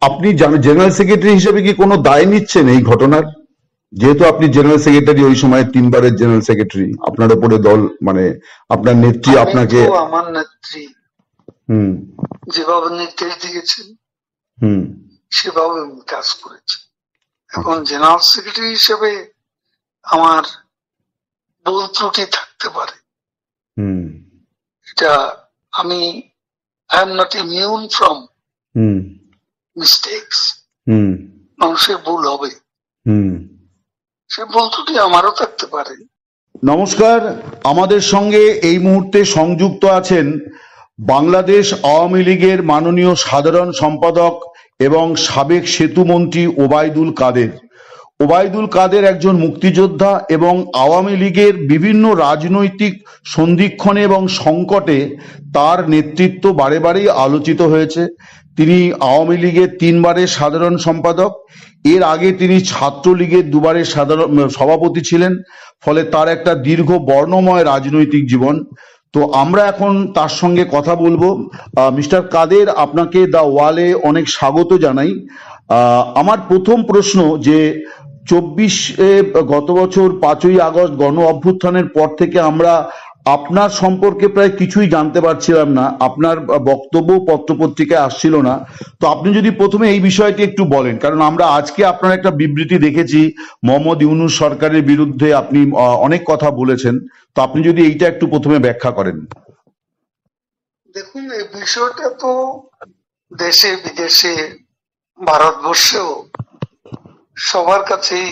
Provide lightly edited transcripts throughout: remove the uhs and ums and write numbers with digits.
আপনি general secretary হিসেবে কি কোনো দায় নিচ্ছেন এই ঘটনার? যেহেতু আপনি জেনারেল সেক্রেটারি, ওই সময় 3 বারের জেনারেল সেক্রেটারি, আপনার উপরে দল মানে আপনার নেত্রী আপনাকে, আমার নেত্রী হুম যেভাবে নির্দেশ দিয়েছেন সেভাবে আমি কাজ করেছি। এখন জেনারেল সেক্রেটারি হিসেবে আমার ভুল ত্রুটি থাকতে পারে, এটা আমি I am not immune from mistakes. মানুষের ভুল হবে, সে ভুল ত্রুটি আমারও থাকতে পারে। নমস্কার, আমাদের সঙ্গে এই মুহূর্তে সংযুক্ত আছেন বাংলাদেশ আওয়ামী লীগের মাননীয় সাধারণ সম্পাদক এবং সাবেক সেতুমন্ত্রী ওবায়দুল কাদের। ওবায়দুল কাদের একজন মুক্তিযোদ্ধা এবং আওয়ামী লীগের বিভিন্ন রাজনৈতিক সন্ধিক্ষণে এবং সংকটে তার নেতৃত্ব বারে বারেই আলোচিত হয়েছে। তিনি আওয়ামী লীগের 3 বারের সাধারণ সম্পাদক, এর আগে তিনি ছাত্রলীগের 2 বারের সাধারণ সভাপতি ছিলেন, ফলে তার একটা দীর্ঘ বর্ণময় রাজনৈতিক জীবন। তো আমরা এখন তার সঙ্গে কথা বলবো। মিস্টার কাদের, আপনাকে দ্য ওয়ালে অনেক স্বাগত জানাই। আমার প্রথম প্রশ্ন যে 24 গত বছর 5ই আগস্ট গণ অভ্যুত্থানের পর থেকে আমরা আপনার সম্পর্কে প্রায় কিছুই জানতে পারছিলাম না, আপনার বক্তব্য পত্রপত্রিকায় আসছিল না। তো আপনি যদি প্রথমে এই বিষয়টি একটু বলেন, কারণ আমরা আজকে আপনার একটা বিবৃতি দেখেছি মোহাম্মদ ইউনূস সরকারের বিরুদ্ধে আপনি অনেক কথা বলেছেন, তো আপনি যদি এইটা একটু প্রথমে ব্যাখ্যা করেন। দেখুন, এই বিষয়টা তো দেশে বিদেশে ভারতবর্ষেও সবার কাছেই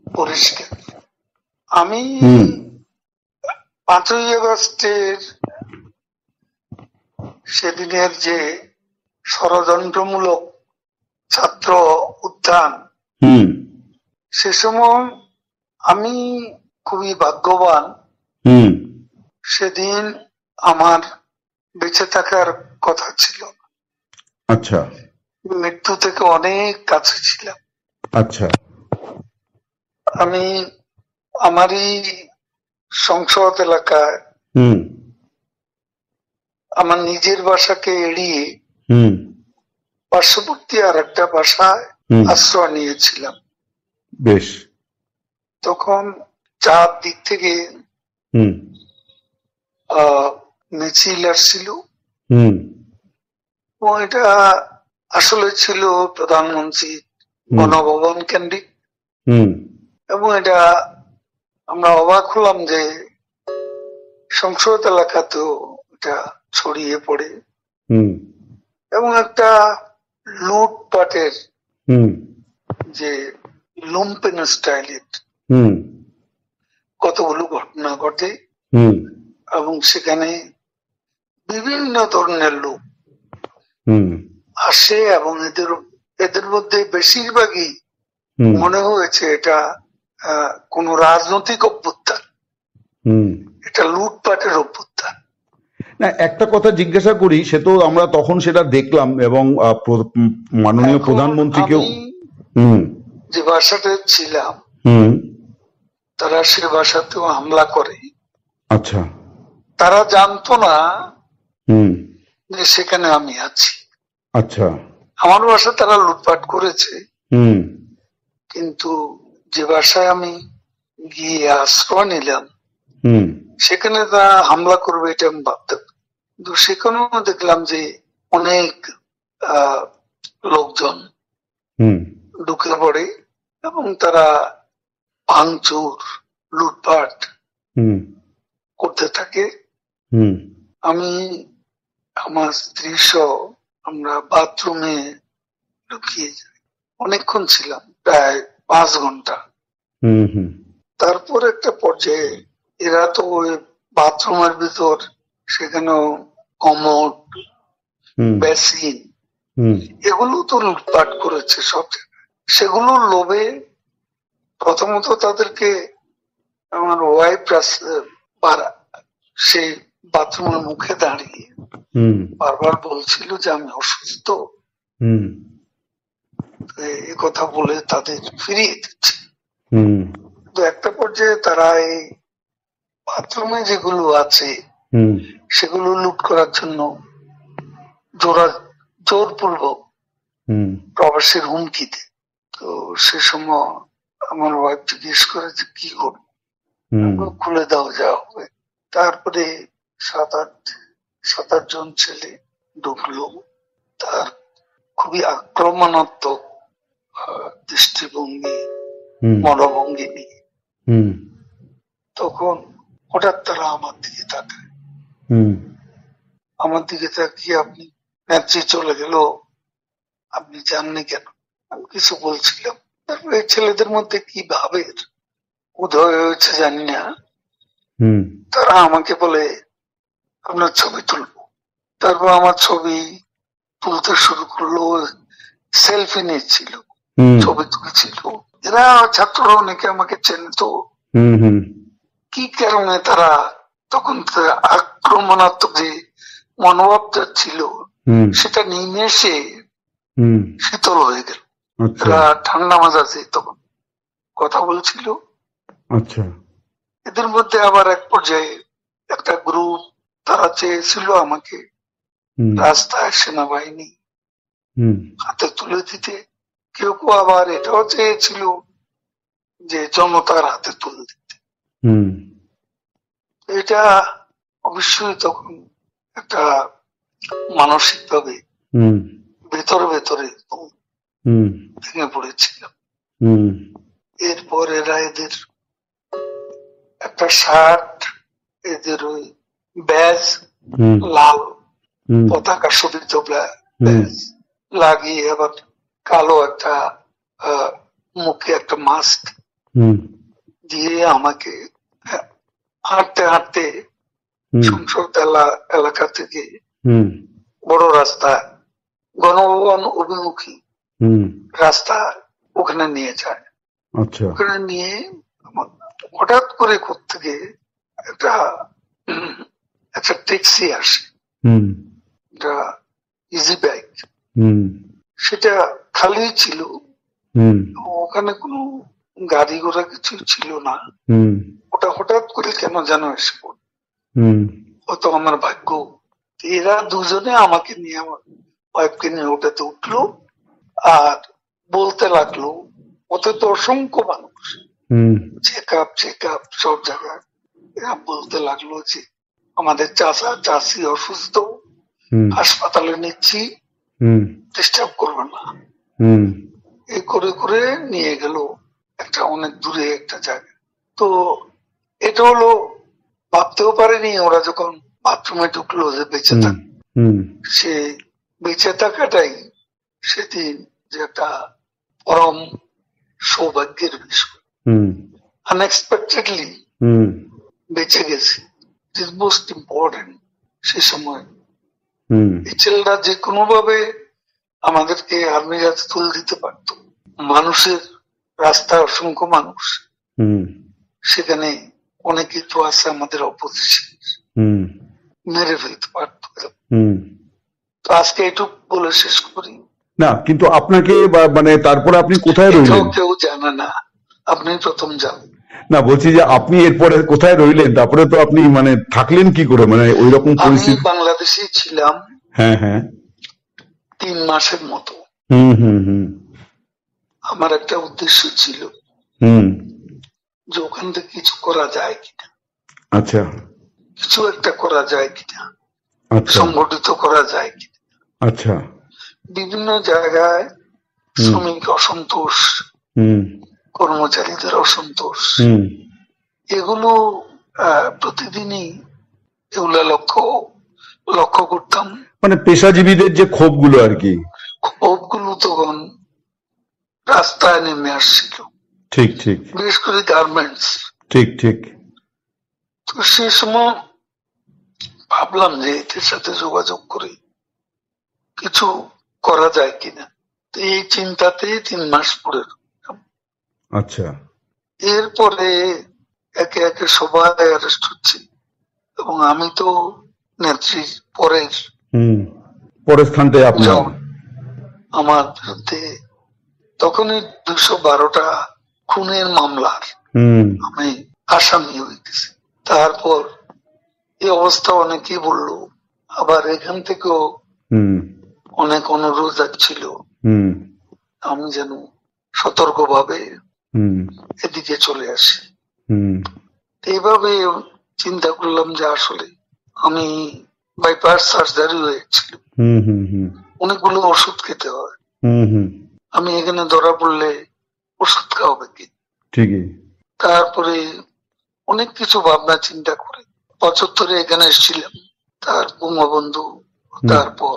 পরিষ্কার। আমি 5ই আগস্টের সেদিনের যে ষড়যন্ত্রমূলক ছাত্র উত্থান, সে সময় আমি খুবই ভাগ্যবান, সেদিন আমার বেঁচে থাকার কথা ছিল। আচ্ছা, মৃত্যু থেকে অনেক কাছে ছিলাম। আচ্ছা, আমি আমারই সংসদ এলাকায় আমার নিজের বাসাকে এড়িয়ে পার্শ্ববর্তী আর একটা বাসায় আশ্রয় নিয়েছিলাম। বেশ। তখন 4 দিক থেকে মিছিল আসছিল এবং এটা আসলে ছিল প্রধানমন্ত্রী গণভবন কেন্দ্রিক, এবং এটা আমরা অবাক হলাম যে সংসদ এলাকাতেও এটা ছড়িয়ে পড়ে এবং একটা লুটপাটের যে লুম্পেন স্টাইলের কতগুলো ঘটনা ঘটে এবং সেখানে বিভিন্ন ধরনের লোক আসে এবং এদের মধ্যে বেশিরভাগই মনে হয়েছে এটা কোন রাজনৈতিক অভ্যুত্থান, এটা লুটপাটের অভ্যুত্থান। না, একটা কথা জিজ্ঞাসা করি, সে তো আমরা তখন সেটা দেখলাম এবং মাননীয় প্রধানমন্ত্রীকেও, যে বাসাতে ছিলাম তারা সে বাসাতেও হামলা করে। আচ্ছা, তারা জানতো না যে সেখানে আমি আছি। আচ্ছা, আমার বাসা তারা লুটপাট করেছে, কিন্তু যে বাসায় আমি গিয়ে আশ্রয় নিলাম সেখানে তারা হামলা করবে এটা আমি ভাবতাম। কিন্তু সেখানেও দেখলাম যে অনেক লোকজন ঢুকে পড়ে এবং তারা ভাঙচুর লুটপাট করতে থাকে। আমি আমার স্ত্রী সহ আমরা বাথরুমে লুকিয়ে যাই, অনেকক্ষণ ছিলাম, প্রায় 5 ঘন্টা। তারপর একটা পর্যায়ে এরা তো ওই বাথরুমের ভিতর সেখানেও কমোড, বেসিন এগুলো তো লুটপাট করেছে সব জায়গায়। সেগুলোর লোভে প্রথমত তাদেরকে আমার ওয়াইফ সেই বাথরুমের মুখে দাঁড়িয়ে বারবার বলছিল যে আমি অসুস্থ, এ কথা বলে তাদের ফিরিয়ে দিচ্ছে। তো একটা পর্যায়ে তারা এই বাথরুমে যেগুলো আছে সেগুলো লুট করার জন্য জোরপূর্বক প্রবাসের হুমকিতে। তো সে সময় আমার ওয়াইফ জিজ্ঞেস করে যে কি করবো, খুলে দাও যা হবে। তারপরে সাত আট জন ছেলে ঢুকলো, তার খুবই আক্রমণাত্মক দৃষ্টিভঙ্গি, মনোভঙ্গি নিয়ে। তখন হঠাৎ তারা আমার দিকে তাকায়, আমার দিকে তাকিয়ে, আপনি নেত্রী চলে গেল, আপনি জাননি কেন? আমি কিছু বলছিলাম। তারপরে ছেলেদের মধ্যে কি ভাবের উদয় হয়েছে জানি না, তারা আমাকে বলে আপনার ছবি তুলবো। তারপর আমার ছবি তুলতে শুরু করলো, সেলফি নিচ্ছিল, ছবি তুলছিল। এরা ছাত্ররা অনেকে আমাকে চেনতো। কি কারণে তারা তখন আক্রমণাত্মক যে মনোভাবটা ছিল সেটা নিমেষে শীতল হয়ে গেল। এরা ঠান্ডা মাজাজে তখন কথা বলছিল। আচ্ছা, এদের মধ্যে আবার এক পর্যায়ে একটা গ্রুপ, তারা চেয়েছিল আমাকে রাস্তায় সেনাবাহিনী হাতে তুলে দিতে। কেউ কেউ আবার এটাও চেয়েছিল যে জনতার হাতে তুলে দিতে। এটা অবশ্যই তখন একটা মানসিক ভাবে ভেতরে ভেতরে ভেঙে পড়েছিলাম। এরপর এরা এদের একটা শার্ট, এদের ওই ব্যাজ, লাল পতাকা শোভিত ব্যাজ লাগিয়ে আবার কালো একটা মুখে একটা মাস্ক দিয়ে আমাকে হাঁটতে হাঁটতে সংসদ এলাকা থেকে বড় রাস্তা, গণভবন অভিমুখী রাস্তা, ওখানে নিয়ে যায়। ওখানে নিয়ে হঠাৎ করে কোত্থেকে একটা ট্যাক্সি আসে, একটা ইজি বাইক, সেটা খালি ছিল, ওখানে কোনো গাড়ি ঘোড়া কিছু ছিল না। ওটা হঠাৎ করে কেন যেন এসে পড়ল, হয়তো আমার ভাগ্য। এরা দুজনে আমাকে নিয়ে, আমার ওয়াইফকে নিয়ে ওটাতে উঠলো আর বলতে লাগলো, ওতে তো অসংখ্য মানুষ, চেক আপ সব জায়গায়। এরা বলতে লাগলো যে আমাদের চাচা চাচি অসুস্থ, হাসপাতালে নিচ্ছি, ডিস্টার্ব করবে না। এই করে করে নিয়ে গেল একটা অনেক দূরে একটা জায়গা। তো এটা হলো, ভাবতেও পারেনি ওরা যখন বাথরুমে ঢুকলো যে বেঁচে থাক, সে বেঁচে থাকাটাই সেদিন যে একটা পরম সৌভাগ্যের বিষয়। আনএক্সপেক্টেডলি বেঁচে গেছি, ইট ইজ মোস্ট ইম্পর্টেন্ট। সে সময় এই ছেলেরা যে কোনো ভাবে আমাদেরকে আর্মির হাতে তুলে দিতে পারতো। মানুষের রাস্তায় অসংখ্য মানুষ, সেখানে অনেকে তো আছে আমাদের অপোজিশন, মেরে ফেলতে পারত। তো আজকে এটুকু বলে শেষ করি। না, কিন্তু আপনাকে মানে তারপরে আপনি কোথায় রইলেন? কেউ জানে না, আপনি প্রথম জানেন। না, বলছি যে আপনি এরপরে কোথায় রইলেন? তারপরে তো আপনি মানে থাকলেন কি করে, মানে ওই রকম পরিস্থিতি? আমি বাংলাদেশে ছিলাম 3 মাসের মতো। আমার একটা উদ্দেশ্য ছিল যে ওখান থেকে কিছু করা যায় কিনা, আচ্ছা, কিছু একটা করা যায় কিনা, সংগঠিত করা যায় কিনা। আচ্ছা, বিভিন্ন জায়গায় শ্রমিক অসন্তোষ, কর্মচারীদের অসন্তোষ, এগুলো প্রতিদিনই এগুলা লক্ষ্য করতাম। মানে পেশাজীবীদের যে ক্ষোভগুলো আর কি, ক্ষোভগুলো তখন রাস্তায় নেমে আসছিল। ঠিক ঠিক, বিশেষ করে গার্মেন্টস। ঠিক ঠিক। তো সে সময় ভাবলাম যে এদের সাথে যোগাযোগ করে কিছু করা যায় কিনা। তো এই চিন্তাতে 3 মাস পরে। আচ্ছা, এরপরে একে একে সবাই অ্যারেস্ট হচ্ছে এবং আমি তো নেত্রীর পরের স্থানটায় আপনার। আমার বিরুদ্ধে তখনই 212টা খুনের মামলার আমি আসামি হয়ে গেছি। তারপর এই অবস্থা অনেকেই বললো, আবার এখান থেকেও অনেক অনুরোধ ছিল হুম আমি যেন সতর্কভাবে হুম এদিকে চলে আসি। হুম এইভাবে চিন্তা করলাম যে আসলে আমি বাইপাস সার্জারি হয়েছিল, হুম হুম হুম অনেকগুলো ওষুধ খেতে হয়, হুম হুম আমি এখানে ধরা পড়লে ওষুধ খাওয়াবে কি। ঠিকই। তারপরে অনেক কিছু ভাবনা চিন্তা করে 75-এ এখানে এসেছিলাম, তার বঙ্গবন্ধু, হুম তারপর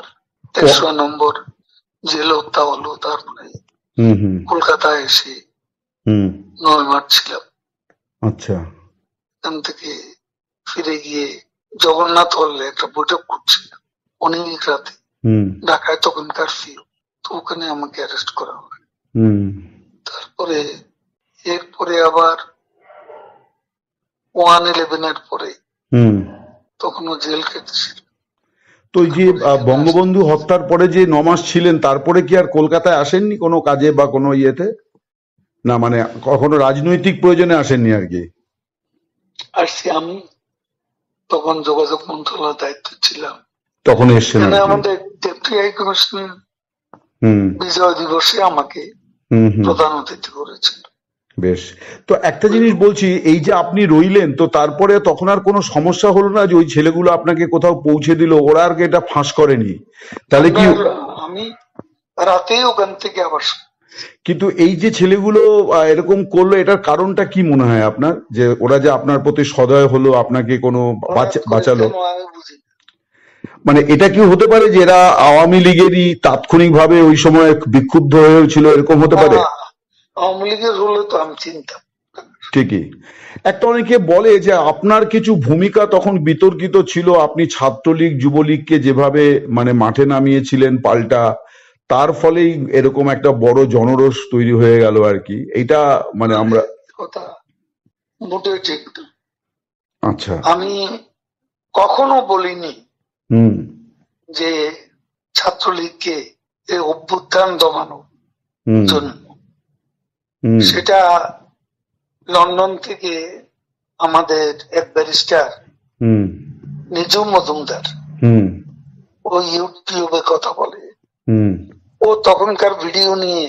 100 নম্বর জেল হত্যা হলো, তারপরে হুম হুম কলকাতায় এসে হুম 9 মাস ছিলাম। আচ্ছা এখান থেকে ফিরে গিয়ে জগন্নাথ হলে একটা বৈঠক করছিলাম অনেক রাতে, হুম ঢাকায় তখন কারফিউ, তো ওখানে আমাকে অ্যারেস্ট করা হয়। হুম তারপরে এরপরে আবার 111-এর পরে হুম তখনও জেল কেটেছিল। তো এই যে বঙ্গবন্ধু হত্যার পরে যে 9 মাস ছিলেন, তারপরে কি আর কলকাতায় আসেননি কোনো কাজে বা কোনো ইয়েতে? না মানে কখনো রাজনৈতিক প্রয়োজনে আসেননি আর কি? আসছি আমি, তখন যোগাযোগ মন্ত্রণালয়ের দায়িত্ব ছিলাম। তখন এসছেন এখানে আর কি? আমাদের ডেপুটি হাই কমিশনার হুম বিজয় দিবসে আমাকে হুম হুম প্রধান অতিথি করেছিল। বেশ। তো একটা জিনিস বলছি, এই যে আপনি রইলেন, তো তারপরে তখন আর কোনো সমস্যা হলো না যে ওই ছেলেগুলো আপনাকে কোথাও পৌঁছে দিল, ওরা আর কি এটা ফাঁস করেনি? তাহলে কি? আপনার আমি রাতেই ওখান থেকে আবার কিন্তু এই যে ছেলেগুলো এরকম করলো, এটার কারণটা কি মনে হয় আপনার, যে ওরা যে আপনার প্রতি সদয় হলো, আপনাকে কোনো হঠাৎ করে বাঁচালো? কেন আমি বুঝি না। মানে এটা কি হতে পারে যে এরা আওয়ামী লীগেরই তাৎক্ষণিকভাবে ওই সময় বিক্ষুব্ধ হয়েছিল, এরকম হতে পারে? না, আওয়ামী লীগের হলে তো আমি চিনতাম। ঠিকই। একটা অনেকে বলে যে আপনার কিছু ভূমিকা তখন বিতর্কিত ছিল, আপনি ছাত্রলীগ যুবলীগকে যেভাবে মানে মাঠে নামিয়েছিলেন পাল্টা, তার ফলেই এরকম একটা বড় জনরোষ তৈরি হয়ে গেল আর কি, এইটা মানে আমরা। কথা মোটেও ঠিক না। আচ্ছা। আমি কখনো বলিনি হুম যে ছাত্রলীগকে এই অভ্যুত্থান দমানোর হুম জন্য। হুম সেটা লন্ডন থেকে আমাদের এক ব্যারিস্টার হুম নিজু মজুমদার, হুম ও ইউটিউবে কথা বলে, হুম ও তখনকার ভিডিও নিয়ে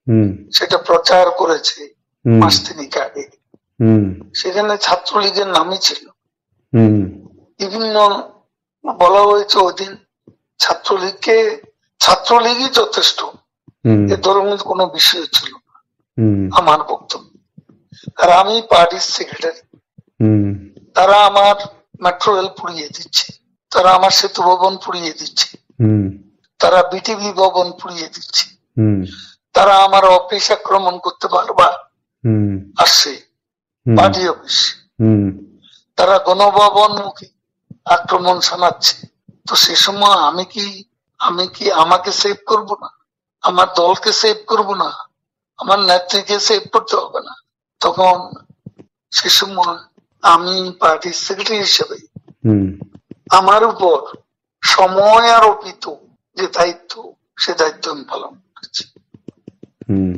হুম সেটা প্রচার করেছে হুম মাস তিনেক আগে। হুম সেখানে ছাত্রলীগের নামই ছিল। হুম বিভিন্ন বলা হয়েছে ওই দিন ছাত্রলীগই যথেষ্ট, হুম এ ধরনের কোনো বিষয় ছিল না হুম আমার বক্তব্য। আর আমি পার্টির সেক্রেটারি, হুম তারা আমার মেট্রো রেল পুড়িয়ে দিচ্ছে, তারা আমার সেতু ভবন পুড়িয়ে দিচ্ছে, হুম তারা বিটিভি ভবন পুড়িয়ে দিচ্ছে, হুম তারা আমার অফিস আক্রমণ করতে বারবার হুম আসছে, হুম পার্টি অফিস, হুম তারা গণভবন মুখী আক্রমণ শানাচ্ছে। তো সে সময় আমি কি আমাকে সেভ করব না, আমার দলকে সেভ করব না, আমার নেত্রীকে সেভ করতে হবে না? তখন সে সময় আমি পার্টির সেক্রেটারি হিসেবে হুম আমার উপর সময় আরোপিত যে দায়িত্ব, সে দায়িত্ব আমি পালন করেছি। হুম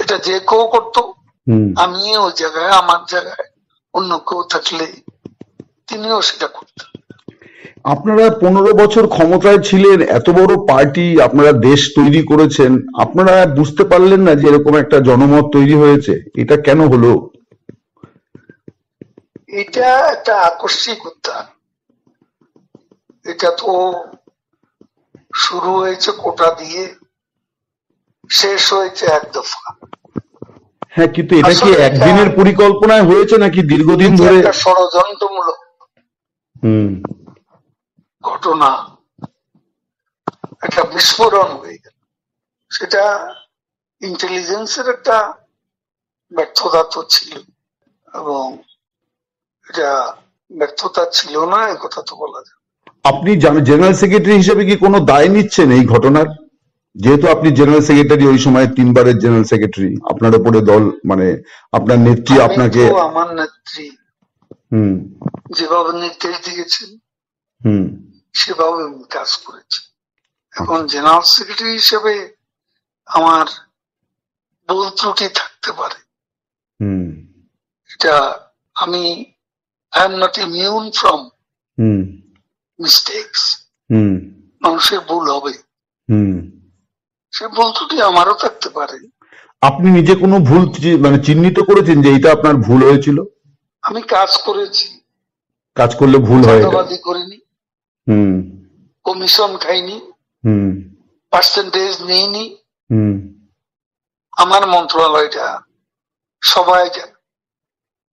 এটা যে কেউ করতো, হুম আমি ওই জায়গায় আমার জায়গায় অন্য কেউ থাকলে তিনিও সেটা করতেন। আপনারা 15 বছর ক্ষমতায় ছিলেন, এত বড় পার্টি, আপনারা দেশ তৈরি করেছেন, আপনারা বুঝতে পারলেন না যে এরকম একটা জনমত তৈরি হয়েছে? এটা কেন হলো? এটা একটা আকস্মিক উত্থান। এটা তো শুরু হয়েছে কোটা দিয়ে, শেষ হয়েছে এক দফা। হ্যাঁ, কিন্তু এটা কি আসলে একদিনের পরিকল্পনায় হয়েছে নাকি দীর্ঘদিন ধরে? একটা ষড়যন্ত্রমূলক হুম ঘটনা, একটা বিস্ফোরণ হয়ে গেল। সেটা ইন্টেলিজেন্সের একটা ব্যর্থতা তো ছিল, এবং এটা ব্যর্থতা ছিল না এ কথা তো বলা যায়। আপনি জেনারেল সেক্রেটারি হিসেবে কি কোনো দায় নিচ্ছেন এই ঘটনার? যেহেতু আপনি জেনারেল সেক্রেটারি, ওই সময় 3বারের জেনারেল সেক্রেটারি, আপনার উপরে দল মানে আপনার নেত্রী আপনাকে। আমার নেত্রী হুম যেভাবে নির্দেশ দিয়েছেন হুম সেভাবে আমি কাজ করেছি। এখন জেনারেল সেক্রেটারি হিসেবে আমার ভুল ত্রুটি থাকতে পারে, হুম এটা আমি I am not immune from hmm mistakes. হুম মানুষের ভুল হবে, হুম। সে ভুল ত্রুটি আমারও থাকতে পারে। আপনি নিজে কোনো ভুল মানে চিহ্নিত করেছেন যে এইটা আপনার ভুল হয়েছিল? আমি কাজ করেছি, কাজ করলে ভুল হয় এটা? চাঁদাবাজি করিনি, হুম। কমিশন খাইনি, হুম। পার্সেন্টেজ নিইনি। হুম। আমার মন্ত্রণালয়টা সবাই জানে।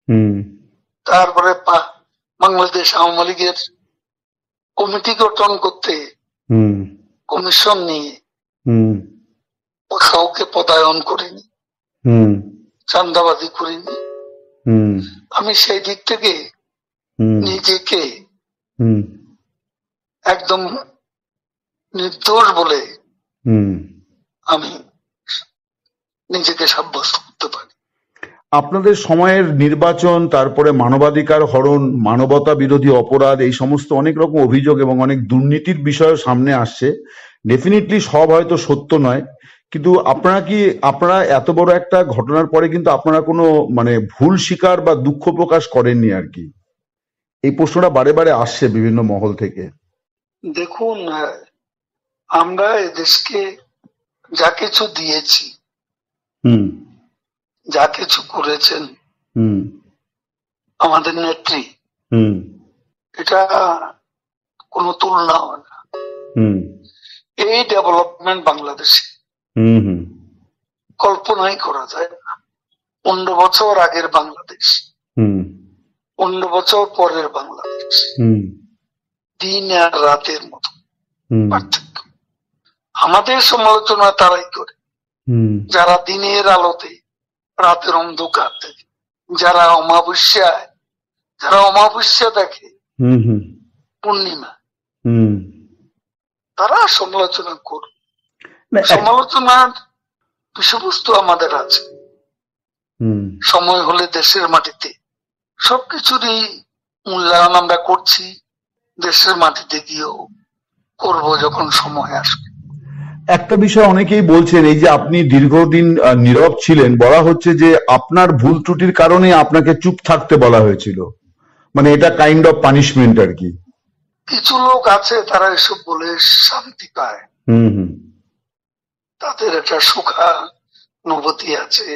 হুম। তারপরে বাংলাদেশ আওয়ামী লীগের কমিটি গঠন করতে হুম। কমিশন নিয়ে হুম। কাউকে পদায়ন করিনি, হুম। চাঁদাবাজি করিনি। হুম। আমি সেই দিক থেকে হুম। নিজেকে হুম। একদম নির্দোষ বলে হুম। আমি নিজেকে সাব্যস্ত করতে পারি। আপনাদের সময়ের নির্বাচন, তারপরে মানবাধিকার হরণ, মানবতা বিরোধী অপরাধ, এই সমস্ত অনেক রকম অভিযোগ এবং অনেক দুর্নীতির বিষয় সামনে আসছে। ডেফিনেটলি সব হয়তো সত্য নয়, কিন্তু আপনারা এত বড় একটা ঘটনার পরে কিন্তু আপনারা কোনো মানে ভুল স্বীকার বা দুঃখ প্রকাশ করেননি আর কি? এই প্রশ্নটা বারে বারে আসছে বিভিন্ন মহল থেকে। দেখুন, আমরা এদেশকে যা কিছু দিয়েছি, হুম। যা কিছু করেছেন হুম। আমাদের নেত্রী, হুম। এটা কোনো তুলনা হয় না। হুম। এই ডেভেলপমেন্ট বাংলাদেশে হুম। হুম। কল্পনাই করা যায় না। 15 বছর আগের বাংলাদেশ, হুম। 15 বছর পরের বাংলাদেশ, হুম। দিন আর রাতের মতো হুম। পার্থক্য। আমাদের সমালোচনা তারাই করে হুম। যারা দিনের আলোতে রাতের অন্ধকার দেখে, যারা অমাবস্যা দেখে হুম। হুম। পূর্ণিমা, হুম। তারা সমালোচনা করবে। না, সমালোচনার বিষয়বস্তু আমাদের আছে। হুম। সময় হলে দেশের মাটিতে সবকিছুরই মূল্যায়ন আমরা করছি, দেশের মাটিতে গিয়েও করব যখন সময় আসবে। একটা বিষয় অনেকেই বলছেন, এই যে আপনি দীর্ঘদিন নীরব ছিলেন, বলা হচ্ছে যে আপনার ভুল ত্রুটির কারণে আপনাকে চুপ থাকতে বলা হয়েছিল, মানে এটা কাইন্ড অফ পানিশমেন্ট আর কি। কিছু লোক আছে তারা এসব বলে শান্তি পায়, হুম। হুম। তাদের একটা সুখানুভূতি আছে।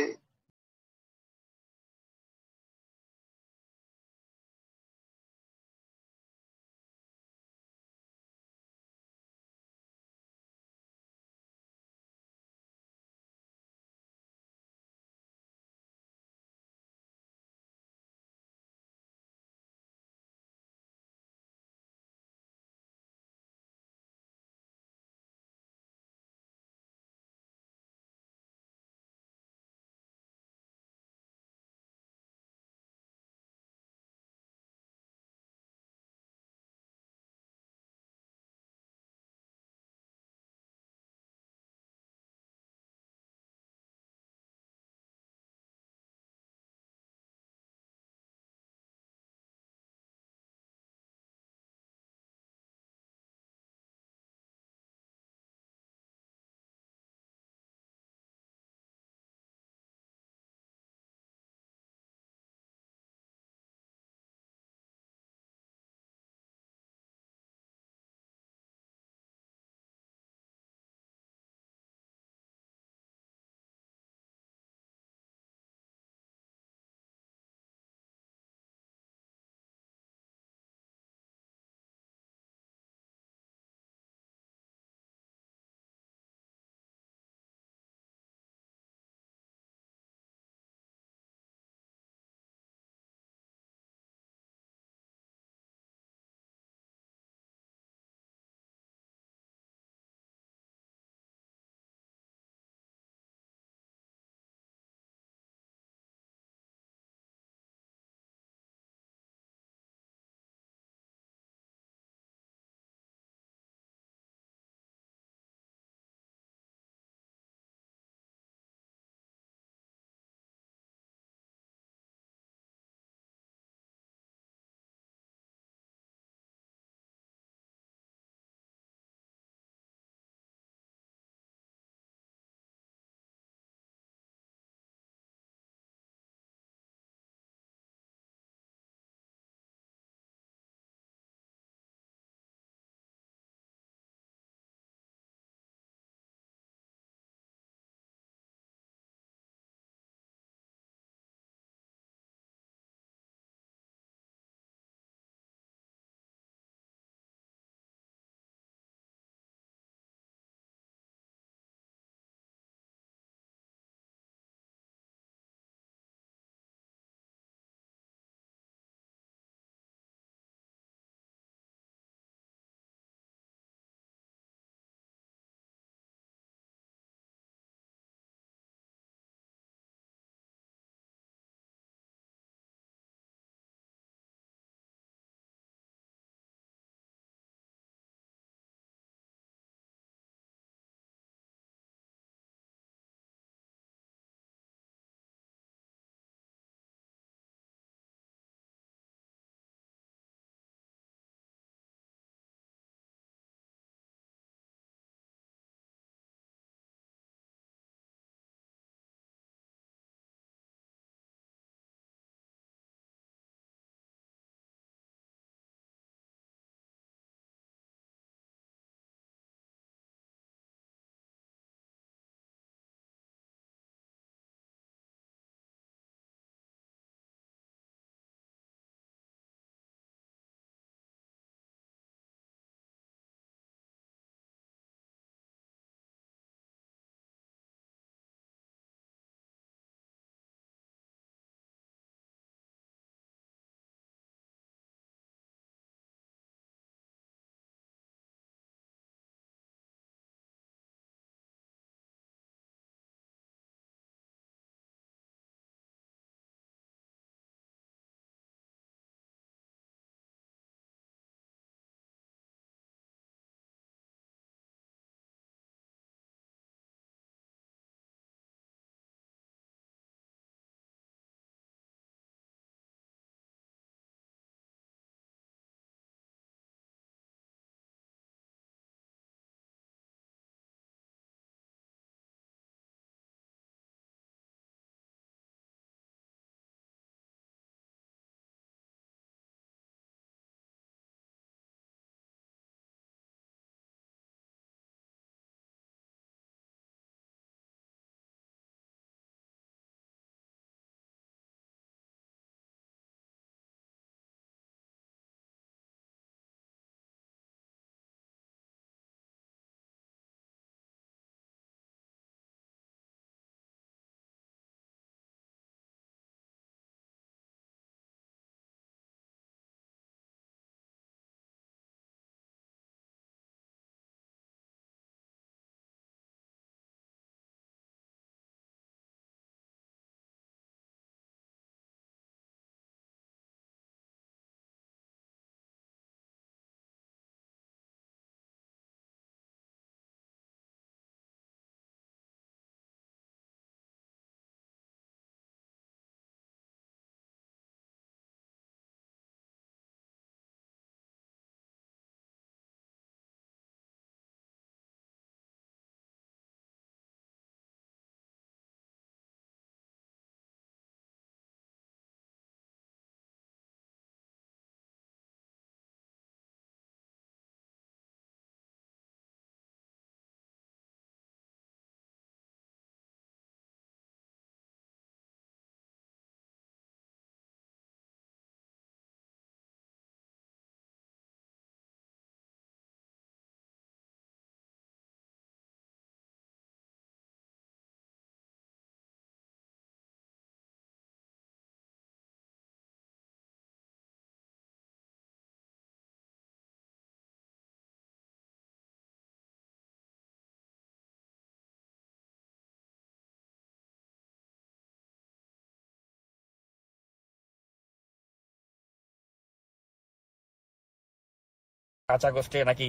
5 আগস্টে নাকি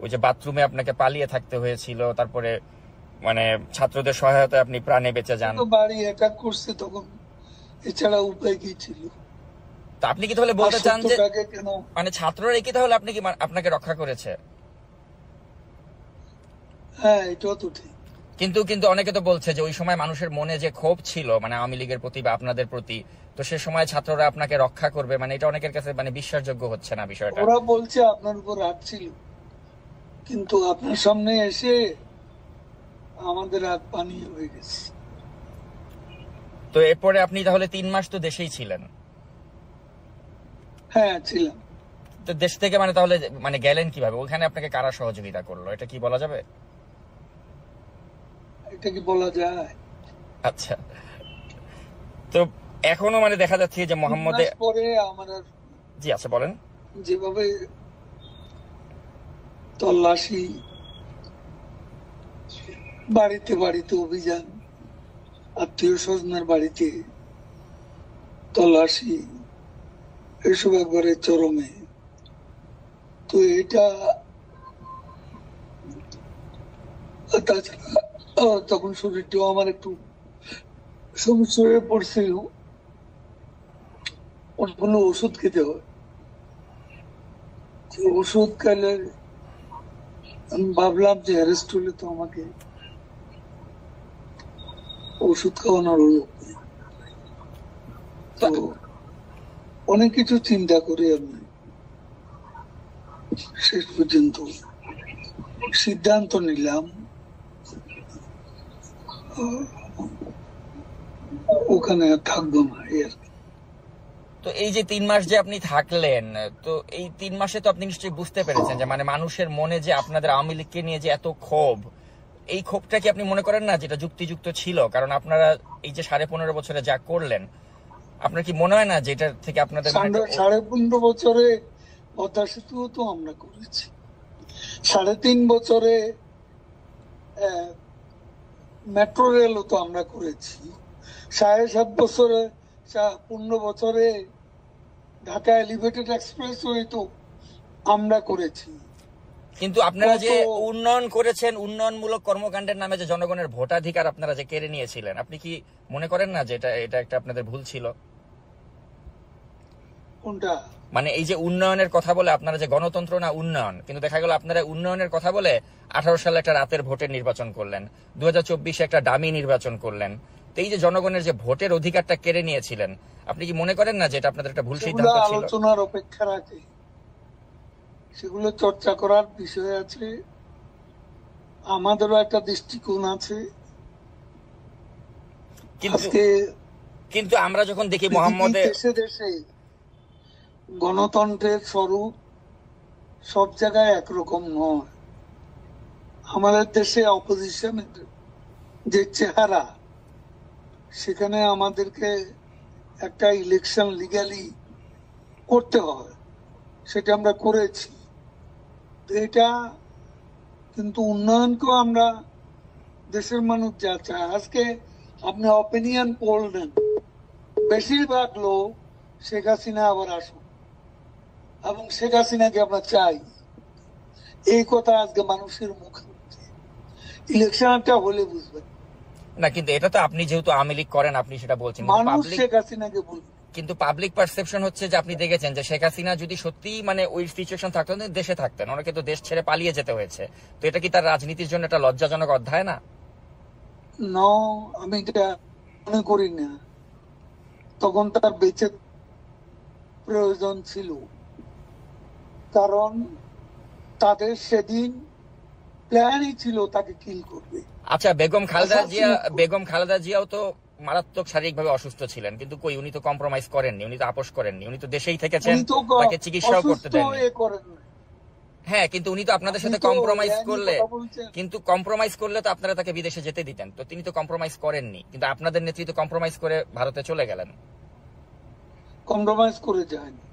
ওই যে বাথরুমে আপনাকে পালিয়ে থাকতে হয়েছিল, তারপরে মানে ছাত্রদের সহায়তায় আপনি প্রাণে বেঁচে যান। বাড়ি অ্যাটাক করছে তখন, এছাড়া উপায় কি ছিল? তো আপনি কি তাহলে বলতে চান যে কেন মানে ছাত্ররা কি তাহলে আপনি কি আপনাকে রক্ষা করেছে? হ্যাঁ, এটাও তো ঠিক। কিন্তু কিন্তু অনেকে তো বলছে যে ওই সময় মানুষের মনে যে ক্ষোভ ছিল মানে আওয়ামী লীগের প্রতি বা আপনাদের প্রতি, তো সে সময় ছাত্ররা আপনাকে রক্ষা করবে, মানে এটা অনেকের কাছে মানে বিশ্বাসযোগ্য হচ্ছে না বিষয়টা। ওরা বলছে আপনার উপর রাগ ছিল, কিন্তু আপনার সামনে এসে আমাদের রাগ পানি হয়ে গেছে। তো এরপরে আপনি তাহলে 3 মাস তো দেশেই ছিলেন? হ্যাঁ, ছিলাম। তো দেশ থেকে মানে তাহলে মানে গেলেন কিভাবে? ওখানে আপনাকে কারা সহযোগিতা করলো, এটা কি বলা যাবে? এটা কি বলা যায়? আচ্ছা, তো এখনো মানে দেখা যাচ্ছে যে মোহাম্মদে পরে আমার জি আচ্ছা বলেন। যেভাবে তল্লাশি, বাড়িতে বাড়িতে অভিযান, আত্মীয় স্বজনের বাড়িতে তল্লাশি, এসব একবারে চরমে। তো এটা তাছাড়া তখন শরীরটাও আমার একটু সমস্যা হয়ে পড়ছিল, অনেকগুলো ওষুধ খেতে হয়। ওষুধ খেলে আমি ভাবলাম যে অ্যারেস্ট হলে তো আমাকে ওষুধ খাওয়ানোর লোক নেই। তো অনেক কিছু চিন্তা করে আমি শেষ পর্যন্ত সিদ্ধান্ত নিলাম ওখানে থাকবো না। তো এই যে 3 মাস যে আপনি থাকলেন, তো এই 3 মাসে তো আপনি নিশ্চয়ই বুঝতে পেরেছেন যে মানে মানুষের মনে যে আপনাদের আওয়ামী লীগকে নিয়ে যে এত ক্ষোভ, এই ক্ষোভটা কি আপনি মনে করেন না যেটা যুক্তিযুক্ত ছিল? কারণ আপনারা এই যে 15.5 বছরে যা করলেন, আপনার কি মনে হয় না যে এটা থেকে আপনাদের 15.5 বছরে পদ্মা সেতু তো আমরা করেছি, 3.5 বছরে মেট্রো রেলও তো আমরা করেছি, 7.5 বছরে 15 বছরে ঢাকা এলিভেটেড এক্সপ্রেসওয়ে তো আমরা করেছি। কিন্তু আপনারা যে উন্নয়ন করেছেন, উন্নয়নমূলক কর্মকাণ্ডের নামে যে জনগণের ভোটাধিকার আপনারা যে কেড়ে নিয়েছিলেন, আপনি কি মনে করেন না যে এটা একটা আপনাদের ভুল ছিল? কোনটা? মানে এই যে উন্নয়নের কথা বলে আপনারা যে গণতন্ত্র না উন্নয়ন, কিন্তু দেখা গেল আপনারা উন্নয়নের কথা বলে 18 সালে একটা রাতের ভোটের নির্বাচন করলেন, 2024 একটা ডামি নির্বাচন করলেন। তো এই যে জনগণের যে ভোটের অধিকারটা কেড়ে নিয়েছিলেন, আপনি কি মনে করেন না যে এটা আপনাদের একটা ভুল সিদ্ধান্ত ছিল? আলোচনার অপেক্ষা রাখে, সেগুলো চর্চা করার বিষয় আছে, আমাদেরও একটা দৃষ্টিকোণ আছে। কিন্তু আমরা যখন দেখি মোহাম্মদে দেশে দেশে গণতন্ত্রের স্বরূপ সব জায়গায় একরকম নয়। আমাদের দেশে অপোজিশনের যে চেহারা, সেখানে আমাদেরকে একটা ইলেকশন লিগ্যালি করতে হয়, সেটা আমরা করেছি। এটা কিন্তু উন্নয়নকেও আমরা, দেশের মানুষ যা চায়, আজকে আপনি অপিনিয়ন পোল নেন, বেশিরভাগ লোক শেখ হাসিনা আবার আসুন এবং শেখ হাসিনাকে আমরা চাই, এই কথা আজকে মানুষের মুখে। ইলেকশনটা হলে বুঝবেন না, কিন্তু এটা তো আপনি যেহেতু আওয়ামী লীগ করেন আপনি সেটা বলছেন, মানুষ শেখ হাসিনাকে বলবে। কিন্তু পাবলিক পারসেপশন হচ্ছে যে আপনি দেখেছেন যে শেখ হাসিনা যদি সত্যি মানে ওই সিচুয়েশন থাকতো, দেশে থাকতেন, ওনাকে তো দেশ ছেড়ে পালিয়ে যেতে হয়েছে। তো এটা কি তার রাজনীতির জন্য একটা লজ্জাজনক অধ্যায় না? আমি এটা মনে করি না। তখন তার বেঁচে প্রয়োজন ছিল, কারণ তাদের সেদিন প্ল্যানই ছিল তাকে কিল করবে। আচ্ছা, বেগম খালেদা জিয়াও তো মারাত্মক শারীরিকভাবে অসুস্থ ছিলেন, কিন্তু কই উনি তো কম্প্রোমাইজ করেননি, উনি তো আপোষ করেননি, উনি তো দেশেই থেকেছেন, তাকে চিকিৎসাও করতে দেননি। হ্যাঁ, কিন্তু উনি তো আপনাদের সাথে কম্প্রোমাইজ করলে, কিন্তু কম্প্রোমাইজ করলে তো আপনারা তাকে বিদেশে যেতে দিতেন, তো তিনি তো কম্প্রোমাইজ করেননি, কিন্তু আপনাদের নেতৃত্ব কম্প্রোমাইজ করে ভারতে চলে গেলেন। কম্প্রোমাইজ করে যায়নি,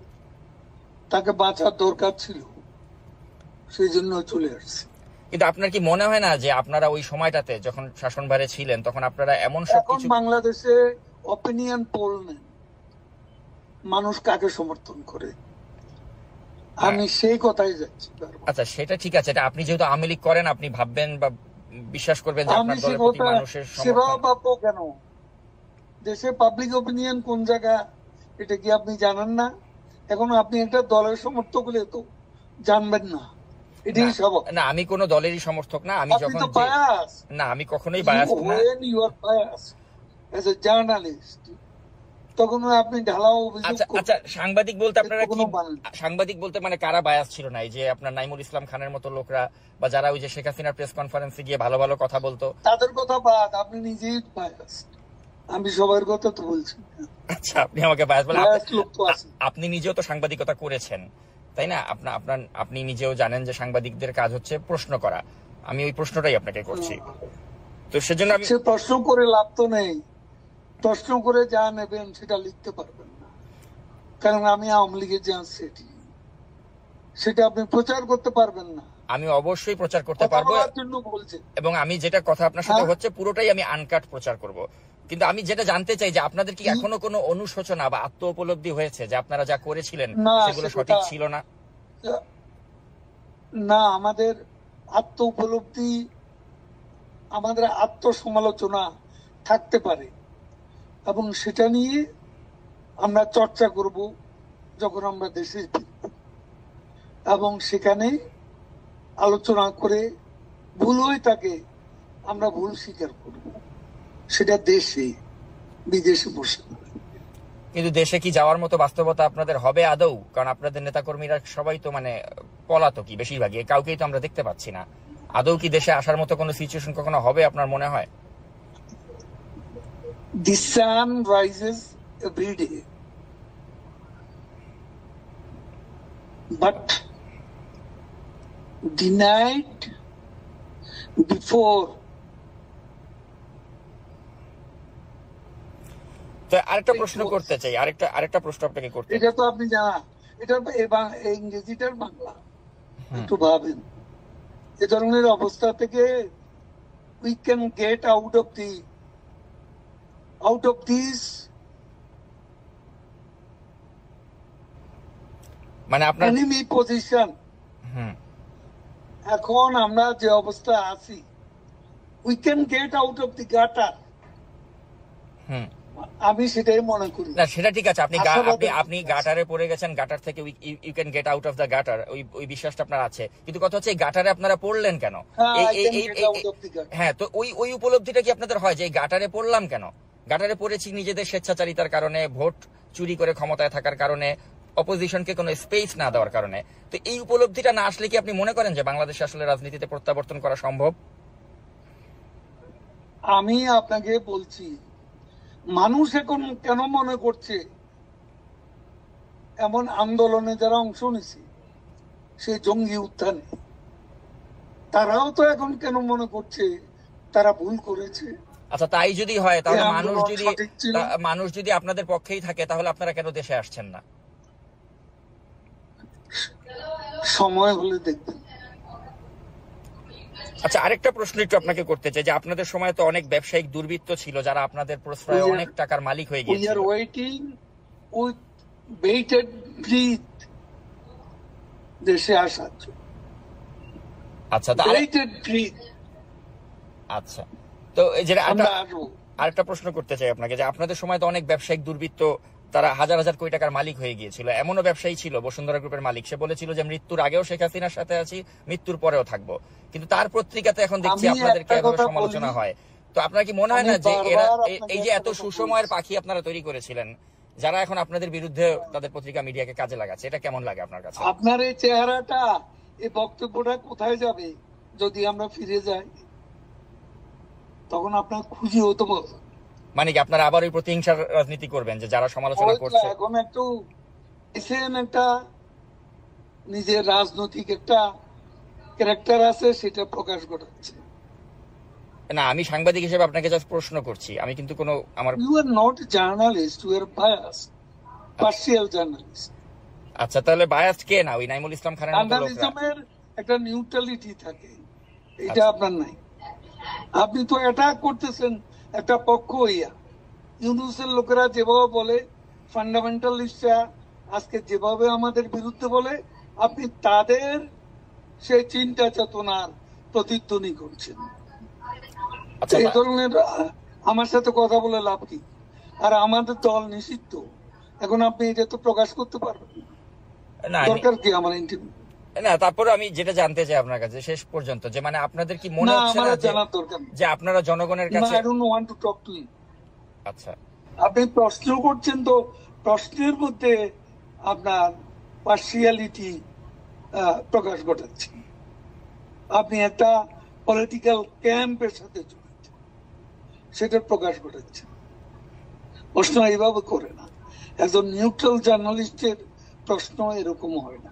তাকে বাঁচার দরকার ছিল, সেই জন্য চলে আসছে। কিন্তু আপনার কি মনে হয় না যে আপনারা ওই সময়টাতে যখন শাসনভারে ছিলেন তখন আপনারা এমন সবকিছু, বাংলাদেশে অপিনিয়ন পোল নেন, মানুষ কাকে সমর্থন করে, আমি সেই কথাই যাচ্ছি। আচ্ছা, সেটা ঠিক আছে, এটা আপনি যেহেতু আওয়ামী লীগ করেন আপনি ভাববেন বা বিশ্বাস করবেন যে আপনার দলের প্রতি মানুষের সেবাও পাবো কেন? দেশে পাবলিক অপিনিয়ন কোন জায়গা এটা কি আপনি জানেন না? এখন আপনি একটা দলের সমর্থক হলে তো জানবেন না, এটাই স্বাভাবিক। না, আমি কোন দলেরই সমর্থক না। আমি যখন না, আমি কখনোই বায়াস না। You are bias as a journalist, তখন আপনি ঢালাও অভিযোগ। আচ্ছা, সাংবাদিক বলতে আপনারা কি, সাংবাদিক বলতে মানে কারা বায়াস ছিল না? এই যে আপনার নাইমুল ইসলাম খানের মতো লোকরা, বা যারা ওই যে শেখ হাসিনার প্রেস কনফারেন্সে গিয়ে ভালো ভালো কথা বলতো, তাদের কথা বাদ, আপনি নিজেই বায়াস। আমি সবার কথা তো বলছি। আচ্ছা, আপনি আমাকে বায়াস বলেন? আপনি নিজেও তো সাংবাদিকতা করেছেন, তাই না? আপনি নিজেও জানেন যে সাংবাদিকদের কাজ হচ্ছে প্রশ্ন করা। আমি ওই প্রশ্নটাই আপনাকে করছি। তো সেজন্য আমি প্রশ্ন করে লাভ তো নেই। প্রশ্ন করে যা নেবেন সেটা লিখতে পারবেন না, কারণ আমি আওয়ামী লীগের যে সেটা আপনি প্রচার করতে পারবেন না। আমি অবশ্যই প্রচার করতে পারবো, এবং আমি যেটা কথা আপনার সাথে হচ্ছে পুরোটাই আমি আনকাট প্রচার করব। কিন্তু আমি যেটা জানতে চাই যে আপনাদের কি এখনো কোনো অনুশোচনা বা আত্ম উপলব্ধি হয়েছে যে আপনারা যা করেছিলেন সেগুলো সঠিক ছিল না? না, আমাদের আত্ম উপলব্ধি, আমাদের আত্মসমালোচনা থাকতে পারে, এবং সেটা নিয়ে আমরা চর্চা করব যখন আমরা দেশে ফিরব, এবং সেখানে আলোচনা করে ভুল হয়ে থাকে আমরা ভুল স্বীকার করব, সেটা দেশে বিদেশে বসে। কিন্তু দেশে কি যাওয়ার মতো বাস্তবতা আপনাদের হবে আদৌ? কারণ আপনাদের নেতাকর্মীরা সবাই তো মানে পলাতকই বেশিরভাগই, কাউকেই তো আমরা দেখতে পাচ্ছি না। আদৌ কি দেশে আসার মতো কোনো সিচুয়েশন কখনো হবে আপনার মনে হয়? The sun rises every day, but the night before. তো আরেকটা প্রশ্ন করতে চাই, আরেকটা প্রশ্ন আপনাকে করতে। এটা তো আপনি জানেন, এটা ইংরেজিটার বাংলা একটু ভাবেন। এ ধরনের অবস্থা থেকে we can get out of this মানে আপনার enemy position। এখন আমরা যে অবস্থা আছি, we can get out of the gutter। আমি সেটাই মনে করি। না, সেটা ঠিক আছে, আপনি গাটারে পড়ে গেছেন, গাটার থেকে you can get out of the gutter, ওই বিশ্বাসটা আপনার আছে। কিন্তু কথা হচ্ছে এই গাটারে আপনারা পড়লেন কেন? হ্যাঁ, তো ওই উপলব্ধিটা কি আপনাদের হয় যে এই গাটারে পড়লাম কেন? গাটারে পড়েছি নিজেদের স্বেচ্ছাচারিতার কারণে, ভোট চুরি করে ক্ষমতায় থাকার কারণে, অপোজিশনকে কোনো স্পেস না দেওয়ার কারণে। তো এই উপলব্ধিটা না আসলে কি আপনি মনে করেন যে বাংলাদেশে আসলে রাজনীতিতে প্রত্যাবর্তন করা সম্ভব? আমি আপনাকে বলছি, মানুষ এখন কেন মনে করছে, এমন আন্দোলনে যারা অংশ নিছে, সেই জঙ্গি উত্থানে, তারাও তো এখন কেন মনে করছে তারা ভুল করেছে? আচ্ছা, তাই যদি হয় তাহলে মানুষ যদি আপনাদের পক্ষেই থাকে তাহলে আপনারা কেন দেশে আসছেন না? সময় হলে দেখবেন। আচ্ছা, আরেকটা প্রশ্ন একটু আপনাকে করতে চাই যে আপনাদের সময় তো অনেক ব্যবসায়িক দুর্বৃত্ত ছিল যারা আপনাদের প্রশ্রয়ে অনেক টাকার মালিক হয়ে গিয়েছিল। We are waiting with bated breath দেশে আসার জন্য। আচ্ছা, আচ্ছা, তো যেটা আরেকটা প্রশ্ন করতে চাই আপনাকে যে আপনাদের সময় তো অনেক ব্যবসায়িক দুর্বৃত্ত, তারা হাজার হাজার কোটি টাকার মালিক হয়ে গিয়েছিল। এমনও ব্যবসায়ী ছিল, বসুন্ধরা গ্রুপের মালিক, সে বলেছিল যে মৃত্যুর আগেও শেখ হাসিনার সাথে আছি, মৃত্যুর পরেও থাকবো। কিন্তু তার পত্রিকাতে এখন দেখছি আপনাদেরকে এভাবে সমালোচনা হয়। তো আপনার কি মনে হয় না যে এই যে এত সুসময়ের পাখি আপনারা তৈরি করেছিলেন, যারা এখন আপনাদের বিরুদ্ধে তাদের পত্রিকা মিডিয়াকে কাজে লাগাচ্ছে, এটা কেমন লাগে আপনার কাছে? আপনার এই চেহারাটা, এই বক্তব্যটা কোথায় যাবে যদি আমরা ফিরে যাই? তখন আপনার খুশি হতে বলবো, মানে কি আপনারা আবার ওই প্রতিহিংসার রাজনীতি করবেন যে যারা সমালোচনা করছে? এখন একটু একটা নিজের রাজনৈতিক একটা ক্যারেক্টার আছে, সেটা প্রকাশ ঘটাচ্ছে। না, আমি সাংবাদিক হিসেবে আপনাকে জাস্ট প্রশ্ন করছি, আমি কিন্তু কোনো আমার you are not journalist, you are biased, partial journalist. আচ্ছা, তাহলে বায়াসড কে? না, ওই নাইমুল ইসলাম খানের মতো লোকরা। জার্নালিজমের একটা নিউট্রালিটি থাকে, এটা আপনার নাই। আপনি তো অ্যাটাক করতেছেন একটা পক্ষ হইয়া। ইউনূসের লোকেরা যেভাবে বলে, ফান্ডামেন্টালিস্টরা আজকে যেভাবে আমাদের বিরুদ্ধে বলে, আপনি তাদের সেই চিন্তা চেতনার প্রতিধ্বনি করছেন। আচ্ছা, এই ধরনের আমার সাথে কথা বলে লাভ কি? আর আমাদের দল নিষিদ্ধ, এখন আপনি এটা তো প্রকাশ করতে পারবেন না, দরকার কি আমার ইন্টারভিউ? না, তারপরে আমি যেটা জানতে চাই আপনার কাছে শেষ পর্যন্ত, যে মানে আপনাদের কি মনে হচ্ছে না যে আপনারা জনগণের কাছে? I don't want to talk to you. আচ্ছা, আপনি প্রশ্ন করছেন, তো প্রশ্নের মধ্যে আপনার পার্সিয়ালিটি প্রকাশ ঘটাচ্ছেন। আপনি একটা পলিটিক্যাল ক্যাম্পের সাথে জড়িত, সেটার প্রকাশ ঘটাচ্ছেন। প্রশ্ন এইভাবে করে না, একজন নিউট্রাল জার্নালিস্টের প্রশ্ন এরকম হয় না।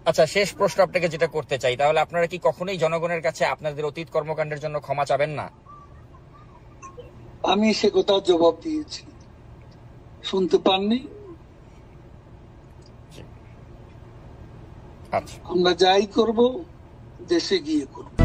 আচ্ছা, শেষ প্রশ্ন আপনাকে যেটা করতে চাই, তাহলে আপনারা কি কখনোই জনগণের কাছে আপনাদের অতীত কর্মকাণ্ডের জন্য ক্ষমা চাবেন না? আমি সে কথা জবাব দিয়েছি, শুনতে পাননি? আচ্ছা, আমরা যাই করব দেশে গিয়ে করব।